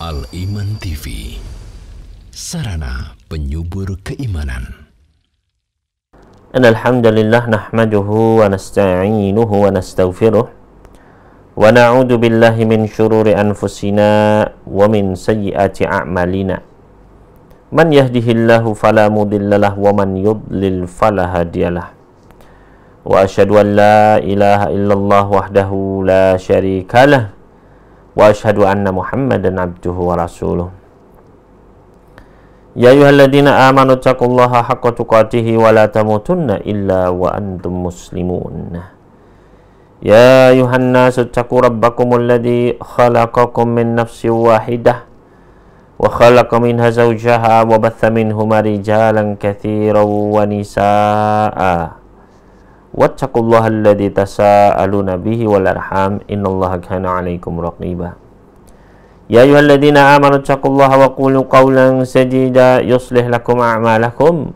Al-Iman TV, sarana penyubur keimanan. Alhamdulillah nahmaduhu wa nasta'inuhu wa nastaghfiruh wa na'udzu billahi min syururi anfusina wa min sayyiati a'malina. Man yahdihillahu fala mudhillalah wa man yudlil fala hadiyalah. Wa asyhadu an la ilaha illallah wahdahu la syarikalah wa asyhadu anna Muhammadan abduhu wa rasuluh. Ya ayyuhalladzina amanu taqullaha haqqa tuqatih wa la tamutunna illa wa antum muslimun. Ya ayyuhan nasu taqu rabbakumul ladzi khalaqakum min nafsin wahidah wa khalaqa minha zawjaha wa batha minhuma rijalan katsiran wa nisaa'a. Wattaqullaha alladzi tasaaluna bihi wal arham innallaha kana 'alaikum raqiba. Ya ayyuhalladzina amanu taqullaha wa qulu qawlan sadida yuslih lakum a'malakum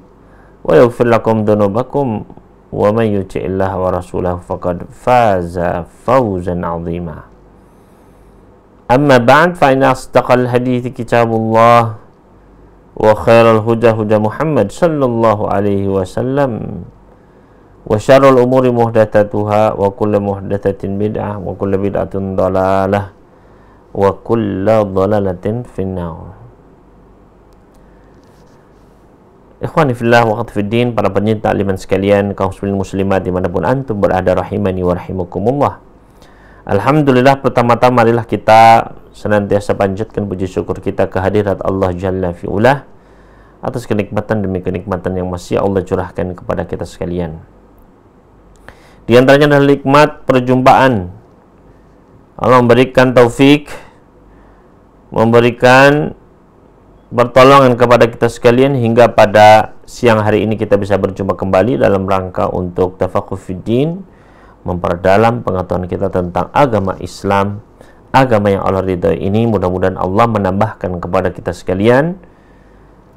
wa yaghfir lakum dhunubakum wa may yuti'illaha wa rasulahu faqad faza fawzan 'azima. Amma ba'd, fa inna asdaqal hadithi kitabullah wa khairal huda huda Muhammad sallallahu alaihi wasallam wa syarrul umuri muhdatsatuha wa kullu muhdatsatin bid'ah wa kullu bid'atin dhalalah wa kullu dhalalatin finnar. Ikhwani fillah wa akhwati fiddin, para pencinta aliman sekalian, kaum muslimat dimanapun antum berada, rahimani wa rahimakumullah. Alhamdulillah, pertama-tama marilah kita senantiasa panjatkan puji syukur kita kehadirat Allah Jalla fi'ulah atas kenikmatan demi kenikmatan yang masih Allah curahkan kepada kita sekalian. Di antaranya adalah nikmat perjumpaan. Allah memberikan taufik, memberikan pertolongan kepada kita sekalian hingga pada siang hari ini kita bisa berjumpa kembali dalam rangka untuk tafaqquh fiddin, memperdalam pengetahuan kita tentang agama Islam, agama yang Allah ridhai ini. Mudah-mudahan Allah menambahkan kepada kita sekalian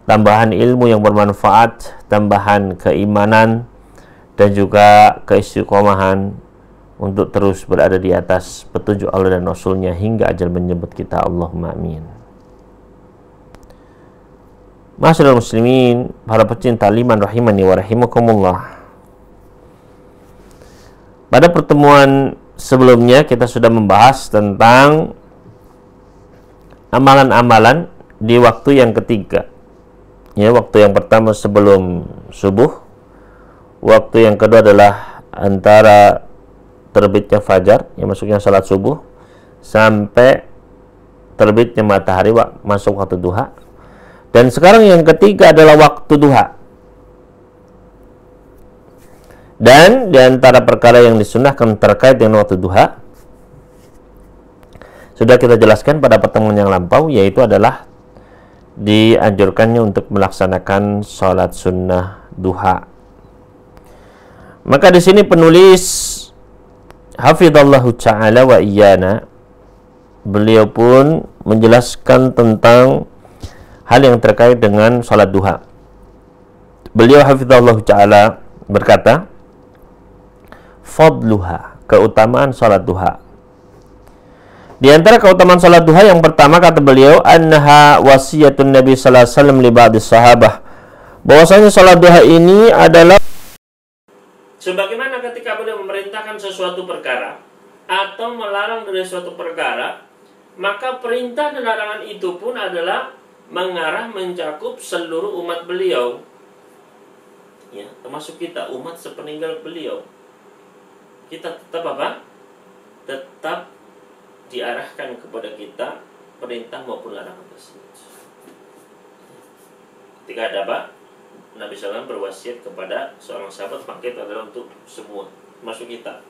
tambahan ilmu yang bermanfaat, tambahan keimanan, dan juga keistiqomahan untuk terus berada di atas petunjuk Allah dan Rasulnya hingga ajal menjemput kita. Allahumma amin. Ma'asyiral muslimin, para pecinta iman rahimani wa rahimakumullah. Pada pertemuan sebelumnya kita sudah membahas tentang amalan-amalan di waktu yang ketiga. Ya, waktu yang pertama sebelum subuh. Waktu yang kedua adalah antara terbitnya fajar, yang masuknya salat subuh, sampai terbitnya matahari, masuk waktu duha. Dan sekarang yang ketiga adalah waktu duha. Dan di antara perkara yang disunahkan terkait dengan waktu duha sudah kita jelaskan pada pertemuan yang lampau, yaitu adalah dianjurkannya untuk melaksanakan salat sunnah duha. Maka di sini penulis hafizallahu ta'ala wa iyana, beliau pun menjelaskan tentang hal yang terkait dengan salat duha. Beliau hafizallahu ta'ala berkata, fadluha, keutamaan salat duha. Di antara keutamaan salat duha yang pertama, kata beliau, annaha wasiyatun Nabi sallallahu alaihi wasallam li ba'di sahabah, bahwasanya salat duha ini adalah sebagaimana ketika beliau memerintahkan sesuatu perkara atau melarang dari suatu perkara, maka perintah dan larangan itu pun adalah mengarah mencakup seluruh umat beliau. Ya, termasuk kita, umat sepeninggal beliau. Kita tetap apa? Tetap diarahkan kepada kita perintah maupun larangan tersebut. Ketika ada apa? Nabi SAW berwasiat kepada seorang sahabat, maka itu adalah untuk semua, masuk kita.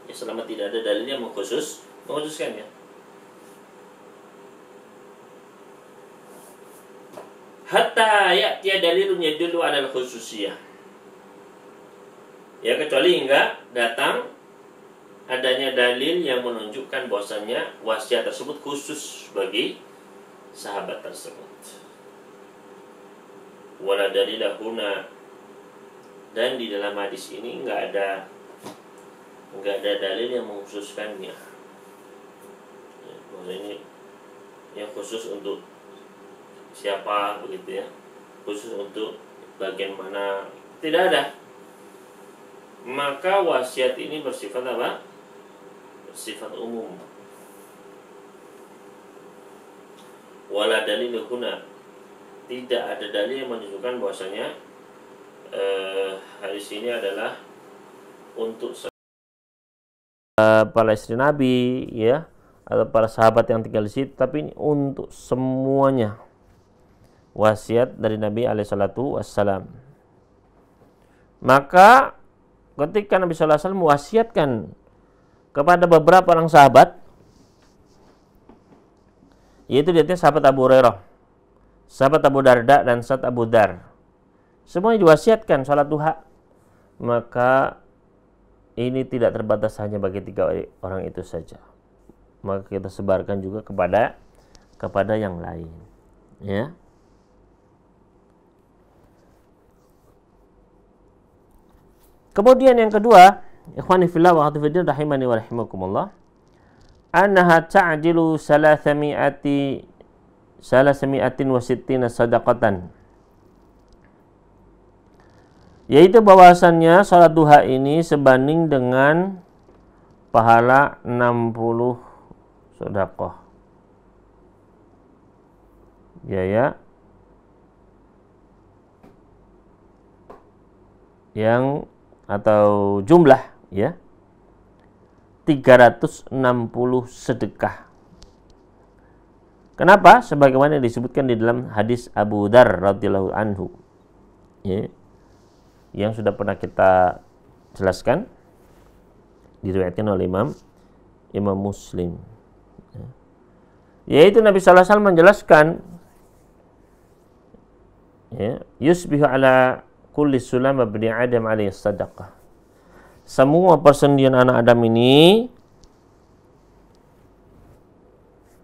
Ya, selama tidak ada dalil yang mengkhususkannya. Hatta ya'tiya dalilun yadullu 'alal khususiyah. Ya, kecuali hingga datang adanya dalil yang menunjukkan bahwasanya wasiat tersebut khusus bagi sahabat tersebut. Wala dalilah huna, dan di dalam hadis ini enggak ada dalil yang mengkhususkannya. Ya, ini yang khusus untuk siapa begitu ya, khusus untuk bagian mana, tidak ada. Maka wasiat ini bersifat apa? Bersifat umum. Wala dalil huna, tidak ada dalil yang menunjukkan bahwasanya hadis ini adalah untuk para istri Nabi ya, atau para sahabat yang tinggal di situ, tapi ini untuk semuanya. Wasiat dari Nabi alaihissalatu wassalam. Maka ketika Nabi sallallahu alaihi wasallam mewasiatkan kepada beberapa orang sahabat, yaitu dia sahabat Abu Hurairah, sahabat Abu Darda, dan sahabat Abu Dar, semuanya diwasiatkan salat duha. Maka ini tidak terbatas hanya bagi 3 orang itu saja, maka kita sebarkan juga kepada yang lain ya. Kemudian yang kedua, ikhwani fillah wa akhwati fiddin rahimani wa rahimakumullah, annaha ta'jilu 360 sadaqatan, yaitu bahwasannya salat duha ini sebanding dengan pahala 60 sedekah. Ya. Yang atau jumlah ya 360 sedekah. Kenapa? Sebagaimana disebutkan di dalam hadis Abu Dar radhiyallahu anhu ya, yang sudah pernah kita jelaskan, diriwayatkan oleh Imam Muslim ya. Yaitu Nabi sallallahu alaihi wasallam menjelaskan ya, yusbihu ala kulli sulama bani Adam alaihi sadaqah. Semua persendian anak Adam ini,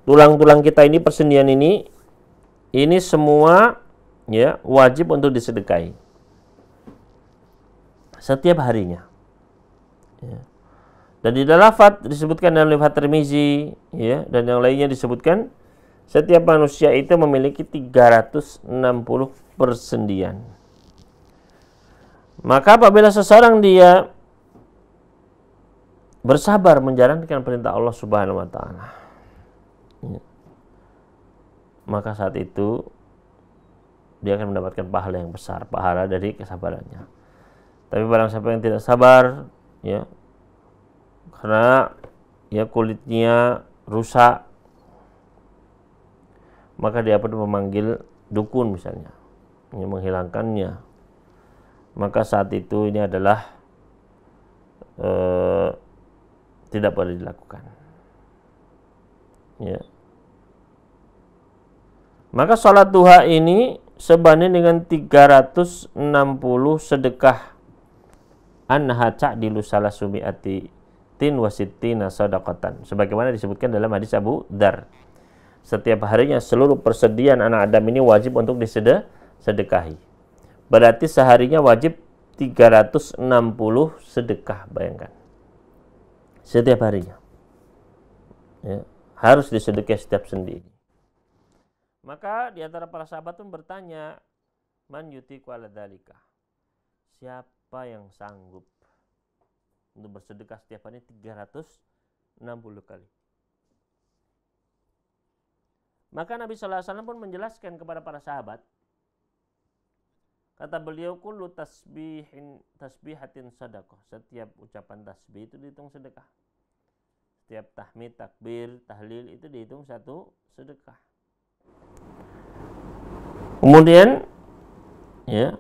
tulang-tulang kita ini, persendian ini semua ya wajib untuk disedekahi setiap harinya ya. Dan di dalam lafaz disebutkan dalam lafaz Tirmizi ya, dan yang lainnya disebutkan setiap manusia itu memiliki 360 persendian. Maka apabila seseorang dia bersabar menjalankan perintah Allah Subhanahu wa taala ya, maka saat itu dia akan mendapatkan pahala yang besar, pahala dari kesabarannya. Tapi barang siapa yang tidak sabar ya, karena ya kulitnya rusak, maka dia perlu memanggil dukun misalnya, yang menghilangkannya. Maka saat itu ini adalah tidak boleh dilakukan ya. Maka sholat duha ini sebanding dengan 360 sedekah. Annaha ta'dilu salasumi'ati tin wasittina sadaqatan, sebagaimana disebutkan dalam hadis Abu Dar. Setiap harinya seluruh persediaan anak Adam ini wajib untuk disedekahi. Berarti seharinya wajib 360 sedekah, bayangkan. Setiap harinya ya, harus disedekah setiap sendi. Maka di antara para sahabat pun bertanya, man yutiqu ala dzalika, siapa yang sanggup untuk bersedekah setiap hari 360 kali. Maka Nabi sallallahu alaihi wasallam pun menjelaskan kepada para sahabat, kata beliau, kullu tasbihatin sadaqah, setiap ucapan tasbih itu dihitung sedekah. Setiap tahmid, takbir, tahlil itu dihitung satu sedekah. Kemudian ya,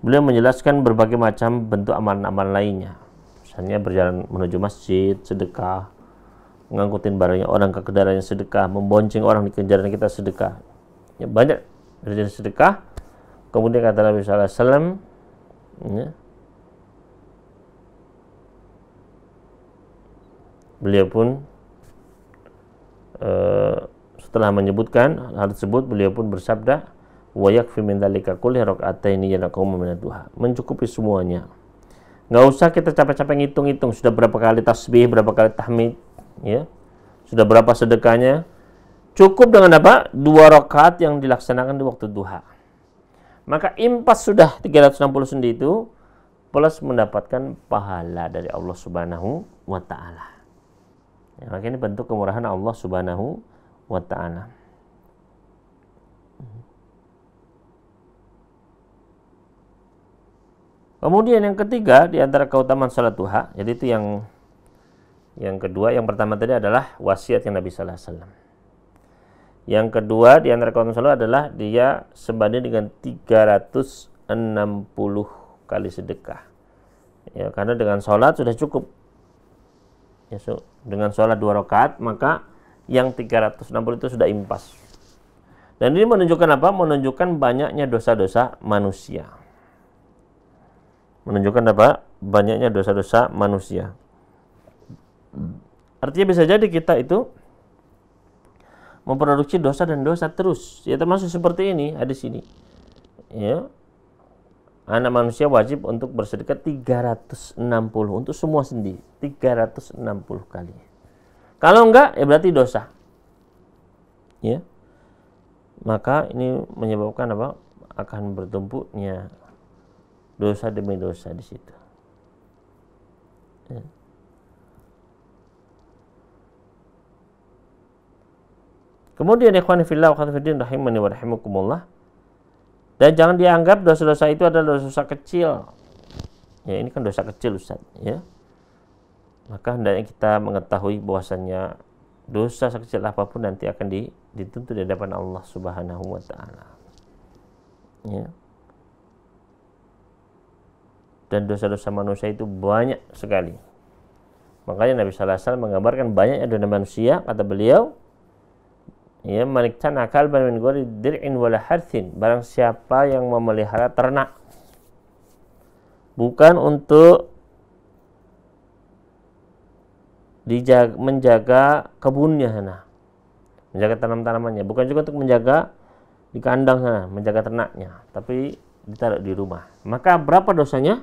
beliau menjelaskan berbagai macam bentuk amalan-amalan lainnya. Misalnya berjalan menuju masjid, sedekah, mengangkutin barangnya orang ke kendaraannya sedekah, membonceng orang di kendaraan kita sedekah. Ya, banyak dari sedekah. Kemudian kata Nabi sallallahu alaihi wasallam ya, beliau pun setelah menyebutkan hal tersebut, beliau pun bersabda, wa yakfi min dzalika kulli rak'ataini yanaqumu min ad-duha, mencukupi semuanya. Enggak usah kita capek-capek ngitung-ngitung sudah berapa kali tasbih, berapa kali tahmid ya, sudah berapa sedekahnya. Cukup dengan apa? 2 rakaat yang dilaksanakan di waktu duha. Maka impas sudah 360 sendi itu plus mendapatkan pahala dari Allah Subhanahu wa taala. Ya, maka ini bentuk kemurahan Allah Subhanahu wa taala. Kemudian yang ketiga di antara keutamaan salat duha, jadi itu yang kedua, yang pertama tadi adalah wasiat yang Nabi sallallahu alaihi wasallam. Yang kedua di antara keutamaan salat adalah dia sebanding dengan 360 kali sedekah. Ya, karena dengan salat sudah cukup. Ya, dengan salat 2 rakaat maka yang 360 itu sudah impas. Dan ini menunjukkan apa? Menunjukkan banyaknya dosa-dosa manusia. Menunjukkan apa? Banyaknya dosa-dosa manusia. Artinya bisa jadi kita itu memproduksi dosa dan dosa terus. Ya termasuk seperti ini, hadis ini. Ya. Anak manusia wajib untuk bersedekah 360 untuk semua sendi. 360 kali. Kalau enggak, ya berarti dosa. Ya. Maka ini menyebabkan apa? Akan bertumpuknya dosa demi dosa di situ. Ya. Kemudian ikhwani fillah wa akhwati fiddin rahimani wa rahimakumullah. Dan jangan dianggap dosa-dosa itu adalah dosa kecil. Ya, ini kan dosa kecil Ustaz, ya. Maka hendaknya kita mengetahui bahwasannya dosa sekecil apapun nanti akan dituntut di hadapan Allah Subhanahu wa taala. Ya. Dan dosa-dosa manusia itu banyak sekali. Makanya Nabi sallallahu alaihi wasallam menggambarkan banyaknya dosa manusia, kata beliau, ya, maniktan akal min ghairi dir'in wala harthin, barang siapa yang memelihara ternak bukan untuk menjaga kebunnya sana, menjaga tanam-tanamannya, bukan juga untuk menjaga di kandang sana, menjaga ternaknya, tapi ditaruh di rumah. Maka berapa dosanya?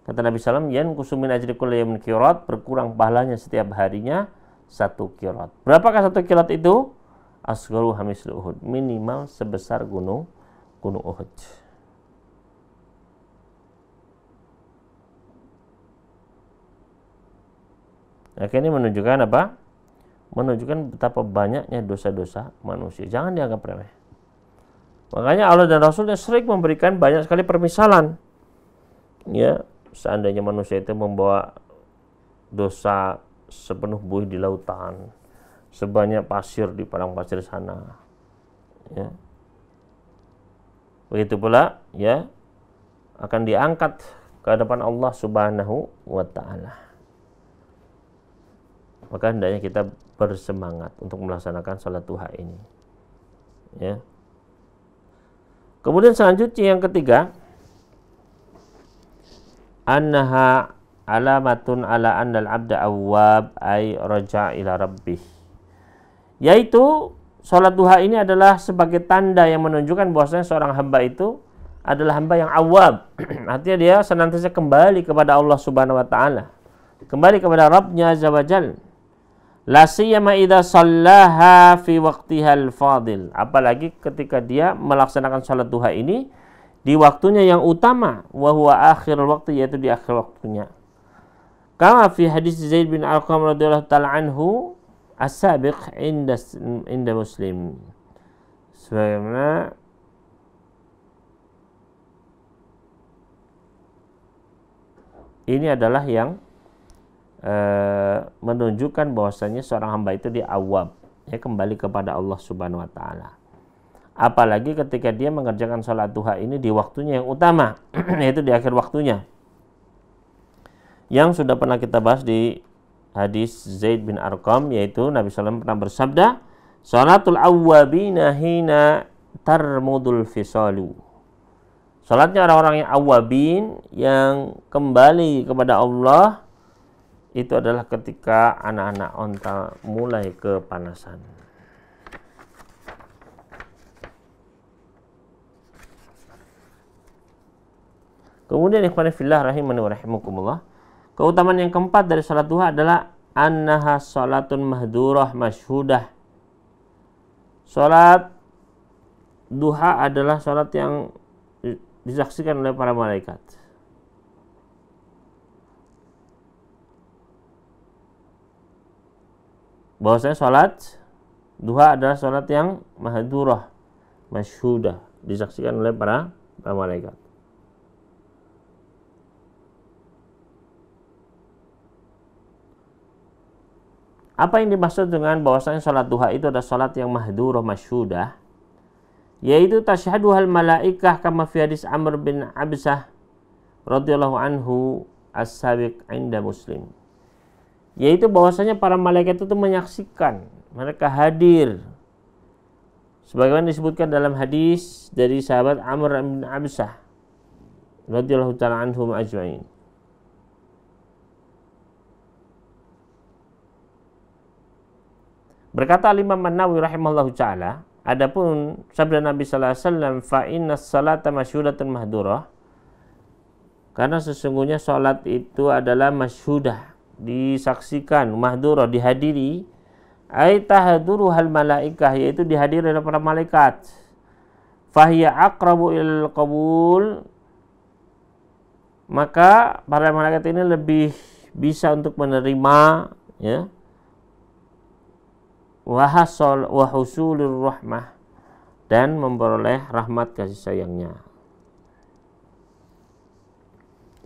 Kata Nabi sallallahu alaihi wasallam, yan kusumin ajri kulli yawmin qirat, berkurang pahalanya setiap harinya 1 qirat. Berapakah 1 qirat itu? Asgharu hamislu Uhud, minimal sebesar gunung Uhud. Nah, ini menunjukkan apa? Menunjukkan betapa banyaknya dosa-dosa manusia. Jangan dianggap remeh. Makanya Allah dan Rasulnya sering memberikan banyak sekali permisalan. Ya, seandainya manusia itu membawa dosa sepenuh buih di lautan, sebanyak pasir di padang pasir sana, ya. Begitu pula, ya, akan diangkat ke hadapan Allah Subhanahu wa taala. Maka hendaknya kita bersemangat untuk melaksanakan salat duha ini, ya. Kemudian selanjutnya yang ketiga, annaha alamatun ala annal abda awwab ay raja ila rabbih. Yaitu salat duha ini adalah sebagai tanda yang menunjukkan bahwasanya seorang hamba itu adalah hamba yang awwab. Artinya dia senantiasa kembali kepada Allah Subhanahu wa taala, kembali kepada Rabbnya azza wajal. La siyama idza shallaha fi waqtihal fadil. Apalagi ketika dia melaksanakan salat duha ini di waktunya yang utama, wa huwa akhirul waqti, yaitu di akhir waktunya. Kama fi hadis Zaid bin Arqam radhiyallahu taala anhu as-sabiq inda Muslim. Sebagaimana ini adalah yang menunjukkan bahwasanya seorang hamba itu dia awwab, ya, kembali kepada Allah Subhanahu wa taala. Apalagi ketika dia mengerjakan salat duha ini di waktunya yang utama, yaitu di akhir waktunya. Yang sudah pernah kita bahas di hadis Zaid bin Arqam, yaitu Nabi SAW pernah bersabda, salatul awwabina hina tarmudul fisalu. Salatnya orang-orang yang awwabin, yang kembali kepada Allah, itu adalah ketika anak-anak onta mulai kepanasan. Kemudian ikhwan fillah rahimani wa rahimakumullah, keutamaan yang keempat dari salat duha adalah annaha salatun mahdurah masyhudah. Salat duha adalah salat yang disaksikan oleh para malaikat. Bahwasanya salat duha adalah salat yang mahdurah, masyhudah, disaksikan oleh para malaikat. Apa yang dimaksud dengan bahwasanya salat duha itu adalah salat yang mahdurah, masyhudah? Yaitu tasyhaduhal malaikah kama fi hadis Amr bin Absah radhiyallahu anhu as-sabiq 'inda Muslim. Yaitu bahwasanya para malaikat itu menyaksikan, mereka hadir. Sebagaimana disebutkan dalam hadis dari sahabat Amr bin Absah radhiyallahu ta'ala anhum ajma'in. Berkata Imam An-Nawawi rahimahullahu ta'ala, adapun sabda Nabi sallallahu alaihi wasallam, fa innas salata masyhudatun mahdurah, karena sesungguhnya salat itu adalah masyhudah, disaksikan, mahdurah, dihadiri, ay tahduruhal malaikah, yaitu dihadiri oleh para malaikat. Fahiya aqrabu ilal qabul, maka para malaikat ini lebih bisa untuk menerima, ya, wa husulur rahmah, dan memperoleh rahmat kasih sayangnya.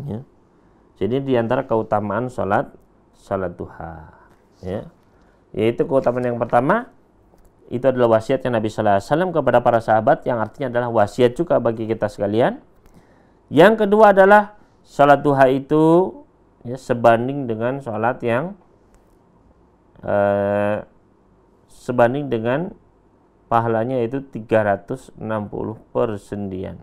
Ya. Jadi di antara keutamaan salat duha, ya, yaitu keutamaan yang pertama itu adalah wasiatnya Nabi sallallahu alaihi wasallam kepada para sahabat, yang artinya adalah wasiat juga bagi kita sekalian. Yang kedua adalah salat duha itu, ya, sebanding dengan salat yang sebanding dengan pahalanya, yaitu 360 persendian.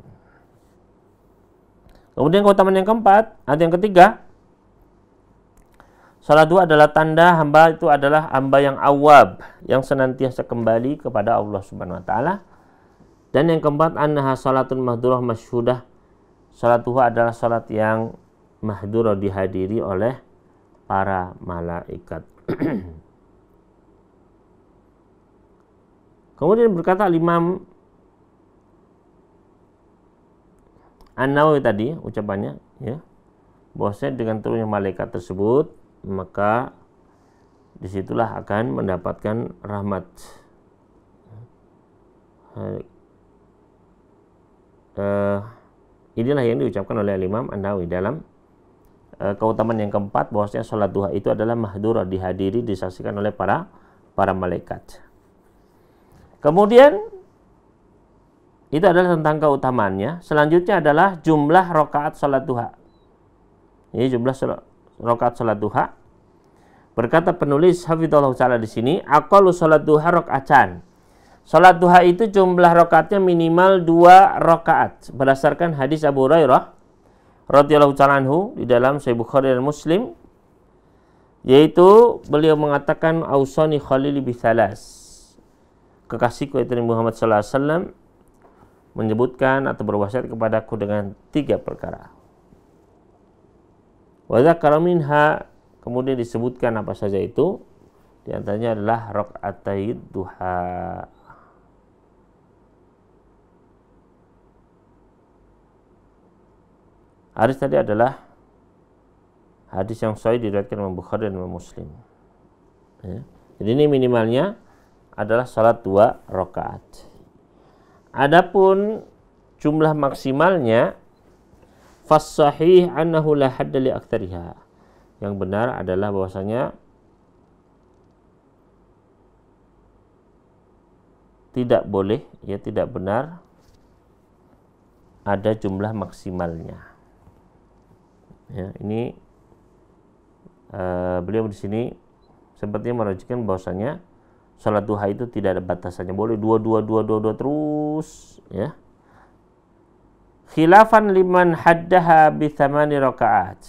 Kemudian keutamaan yang keempat, atau yang ketiga, salat duha adalah tanda hamba itu adalah hamba yang awab, yang senantiasa kembali kepada Allah Subhanahu wa taala. Dan yang keempat, annaha salatun mahdurah masyhudah. Salat duha adalah salat yang mahdurah, dihadiri oleh para malaikat. Kemudian berkata Imam An-Nawawi tadi ucapannya, ya, bahwasanya dengan turunnya malaikat tersebut, maka disitulah akan mendapatkan rahmat. Inilah yang diucapkan oleh Imam An-Nawawi dalam keutamaan yang keempat, bahwasanya salat duha itu adalah mahdurah, dihadiri, disaksikan oleh para malaikat. Kemudian itu adalah tentang keutamaannya. Selanjutnya adalah jumlah rakaat salat duha. Ini jumlah rakaat salat duha. Berkata penulis hafizallahu taala di sini, aqallu salat duha rakaatan. Salat duha itu jumlah rakaatnya minimal 2 rakaat berdasarkan hadis Abu Hurairah radhiyallahu taala anhu di dalam Sahih Bukhari dan Muslim, yaitu beliau mengatakan ausani khalili bi thalas. Kekasihku itu Muhammad sallallahu alaihi wasallam menyebutkan atau berwasiat kepadaku dengan 3 perkara. Wa dzakara minha, kemudian disebutkan apa saja itu. Di antaranya adalah rakaatai duha. Hadis tadi adalah hadis yang sahih diriwayatkan oleh Bukhari dan Muslim. Ya. Jadi ini minimalnya adalah salat 2 rakaat. Adapun jumlah maksimalnya, fas-sahih annahu la hadda li aktsariha. Yang benar adalah bahwasanya tidak boleh, ya, tidak benar ada jumlah maksimalnya. Ya, ini beliau di sini sepertinya merujukan bahwasanya salat duha itu tidak ada batasannya, boleh 2 terus, ya. Khilafan liman haddaha bi 8 rakaat.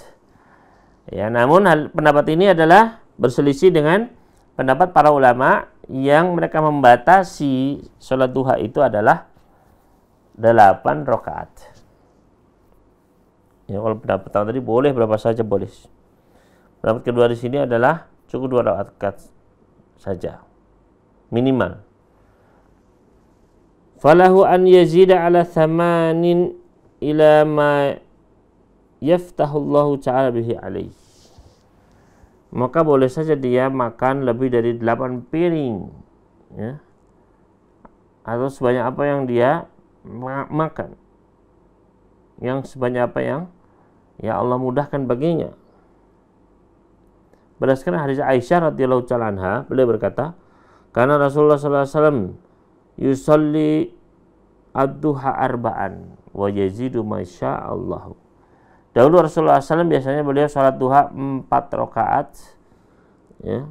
Ya, namun pendapat ini adalah berselisih dengan pendapat para ulama yang mereka membatasi salat duha itu adalah 8 rakaat. Ya, kalau pendapat pertama tadi boleh berapa saja boleh. Pendapat kedua di sini adalah cukup 2 rakaat saja. Minimal. falahu an yazida ala thamanin ila ma yaftahullahu ta'ala bihi alaih. Maka boleh saja dia makan lebih dari 8 piring, ya, atau sebanyak apa yang dia makan, yang sebanyak apa yang ya Allah mudahkan baginya. Berdasarkan hadis Aisyah radhiyallahu ta'ala anha, beliau berkata, karena Rasulullah sallallahu alaihi wasallam yusalli ad-duha arba'an wa yazidu ma sya'allahu. Dahulu Rasulullah SAW biasanya beliau sholat duha 4 rakaat, ya,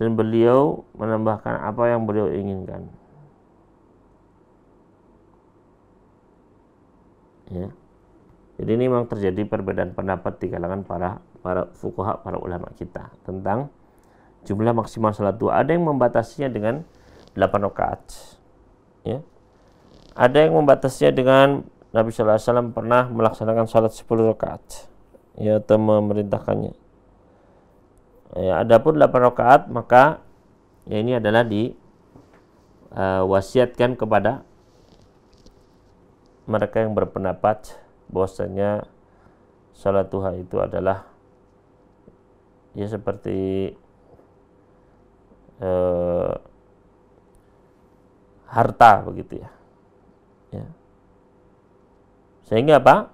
dan beliau menambahkan apa yang beliau inginkan. Ya. Jadi ini memang terjadi perbedaan pendapat di kalangan para fuqaha, para ulama kita tentang jumlah maksimal sholat duha. Ada yang membatasinya dengan 8 rakaat, ya. Ada yang membatasinya dengan Nabi sallallahu alaihi wasallam pernah melaksanakan salat 10 rakaat, ya, atau memerintahkannya. Ya, adapun 8 rakaat maka ya ini adalah wasiatkan kepada mereka yang berpendapat bahwasanya salat duha itu adalah ya seperti harta begitu, ya. Ya. Sehingga apa?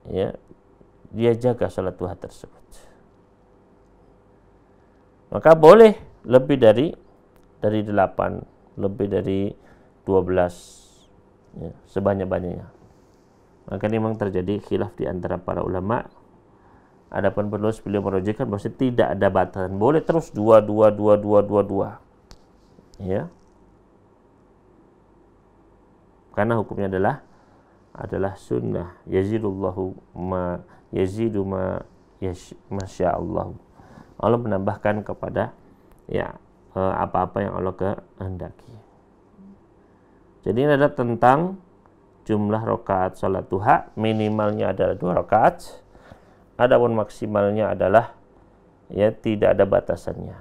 Ya, dia jaga salat duha tersebut. Maka boleh lebih dari 8, lebih dari 12, ya, sebanyak-banyaknya. Maka ini memang terjadi khilaf di antara para ulama. Adapun penulis beliau merujukkan bahwa tidak ada batasan, boleh terus 2. Ya. Karena hukumnya adalah sunnah. Yazidullahu ma yazidu ma masyaallah. Allah menambahkan kepada ya apa-apa yang Allah kehendaki. Jadi ini adalah tentang jumlah rakaat salat duha. Minimalnya adalah 2 rakaat. Adapun maksimalnya adalah ya tidak ada batasannya.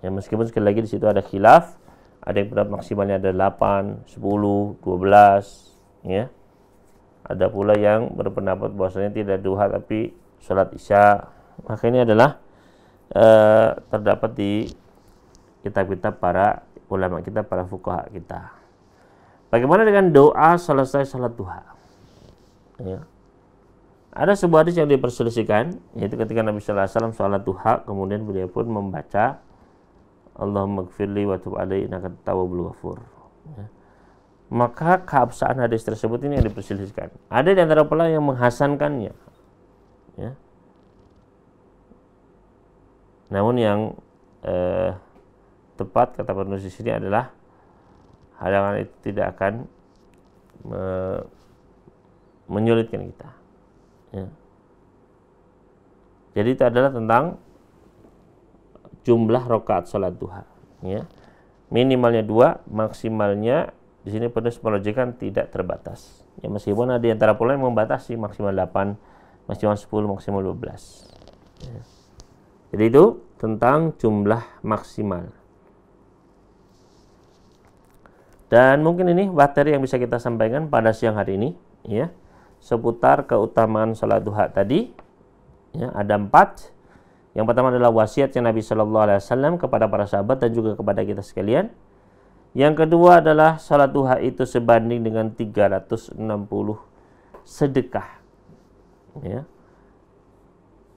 Ya, meskipun sekali lagi di situ ada khilaf. Ada yang pendapat maksimalnya ada 8, 10, 12, ya. Ada pula yang berpendapat bahwasanya tidak duha tapi salat isya. Maka ini adalah terdapat di kitab-kitab para ulama kita, para fuqaha kita. Bagaimana dengan doa selesai salat duha? Ya. Ada sebuah hadis yang diperselisihkan, yaitu ketika Nabi sallallahu alaihi wasallam salat duha, kemudian beliau pun membaca Allahumma gfirli wa tub alaihi innaka tawwabul ghafur. Ya. Maka keabsahan hadis tersebut ini yang diperselisihkan. Ada di antara pula yang menghasankannya, ya. Namun yang tepat kata penulis di sini adalah halangan itu tidak akan menyulitkan kita, ya. Jadi itu adalah tentang jumlah rakaat salat duha, ya. Minimalnya 2, maksimalnya di sini penulis merujukkan tidak terbatas. Ya, meskipun ada di antara pula yang membatasi maksimal 8, maksimal 10, maksimal 12. Ya. Jadi itu tentang jumlah maksimal. Dan mungkin ini materi yang bisa kita sampaikan pada siang hari ini, ya, seputar keutamaan salat duha tadi. Ya, ada 4. Yang pertama adalah wasiatnya Nabi Shallallahu Alaihi Wasallam kepada para sahabat dan juga kepada kita sekalian. Yang kedua adalah salat duha itu sebanding dengan 360 sedekah. Ya.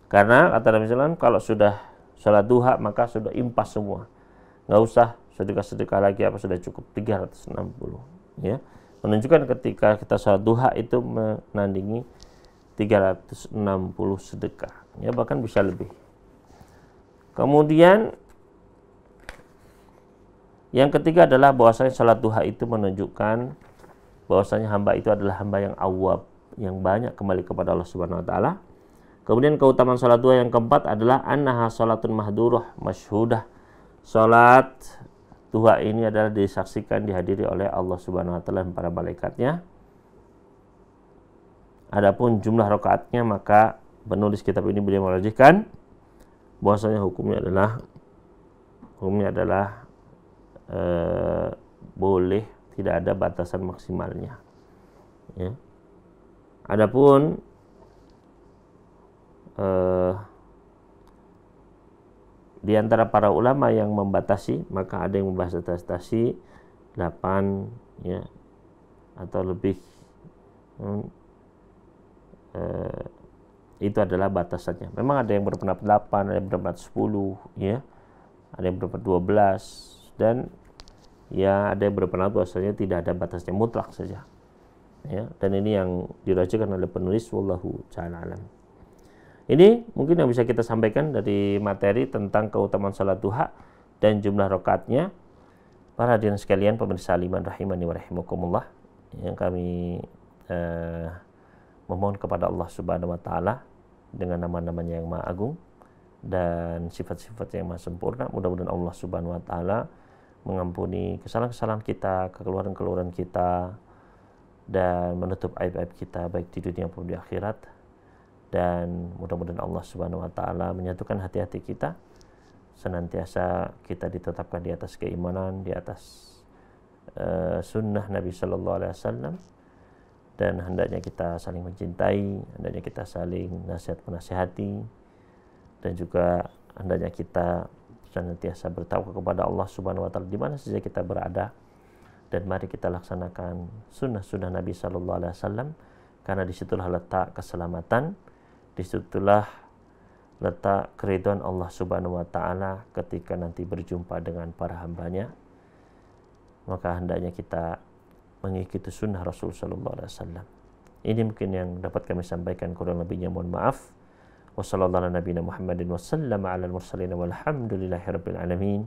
Karena kata Nabi SAW, kalau sudah salat duha maka sudah impas semua. Nggak usah sedekah-sedekah lagi, apa sudah cukup 360. Ya. Menunjukkan ketika kita salat duha itu menandingi 360 sedekah. Ya, bahkan bisa lebih. Kemudian yang ketiga adalah bahwasanya salat duha itu menunjukkan bahwasanya hamba itu adalah hamba yang awwab, yang banyak kembali kepada Allah Subhanahu wa taala. Kemudian keutamaan salat duha yang keempat adalah annaha salatun mahdurah masyhudah. Salat duha ini adalah disaksikan, dihadiri oleh Allah Subhanahu wa taala dan para malaikatnya. Adapun jumlah rakaatnya maka penulis kitab ini beliau merajihkan bahwasanya hukumnya adalah boleh tidak ada batasan maksimalnya. Ya. Adapun di antara para ulama yang membatasi, maka ada yang membatasi 8 ya atau lebih. Itu adalah batasannya. Memang ada yang berpendapat 8, ada yang berpendapat 10 ya. Ada yang berpendapat 12 dan ya ada yang berpendapat bahwasanya tidak ada batasnya, mutlak saja. Ya, dan ini yang dirajikan oleh penulis, wallahu ta'ala alam. Ini mungkin yang bisa kita sampaikan dari materi tentang keutamaan salat duha dan jumlah rakaatnya. Para hadirin sekalian, pemirsa liman rahimani wa rahimakumullah, yang kami memohon kepada Allah Subhanahu wa taala dengan nama-namanya yang Maha Agung dan sifat-sifat yang Maha Sempurna, mudah-mudahan Allah Subhanahu wa taala mengampuni kesalahan-kesalahan kita, kekeluaran-kekeluaran kita, dan menutup aib-aib kita baik di dunia maupun di akhirat. Dan mudah-mudahan Allah Subhanahu wa taala menyatukan hati-hati kita, senantiasa kita ditetapkan di atas keimanan, di atas sunnah Nabi sallallahu alaihi wasallam, dan hendaknya kita saling mencintai, hendaknya kita saling nasihat menasihati, dan juga hendaknya kita senantiasa bertawakal kepada Allah Subhanahu wa taala di mana saja kita berada. Dan mari kita laksanakan sunnah-sunnah Nabi sallallahu alaihi wasallam, karena disitulah letak keselamatan, disitulah letak keridhaan Allah Subhanahu wa taala ketika nanti berjumpa dengan para hambanya. Maka hendaknya kita mengikuti sunnah Rasul sallallahu alaihi wasallam. Ini mungkin yang dapat kami sampaikan, kurang lebihnya mohon maaf. Wassallallahu ala nabiyina Muhammadin wasallama ala al-mursalin walhamdulillahirabbil alamin.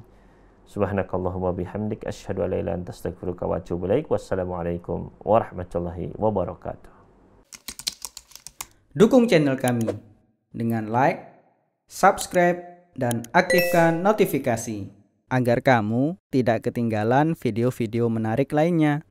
Subhanakallahumma bihamdik asyhadu an la ilaha illa anta astaghfiruka wa atubu ilaik. Wassalamualaikum warahmatullahi wabarakatuh. Dukung channel kami dengan like, subscribe, dan aktifkan notifikasi agar kamu tidak ketinggalan video-video menarik lainnya.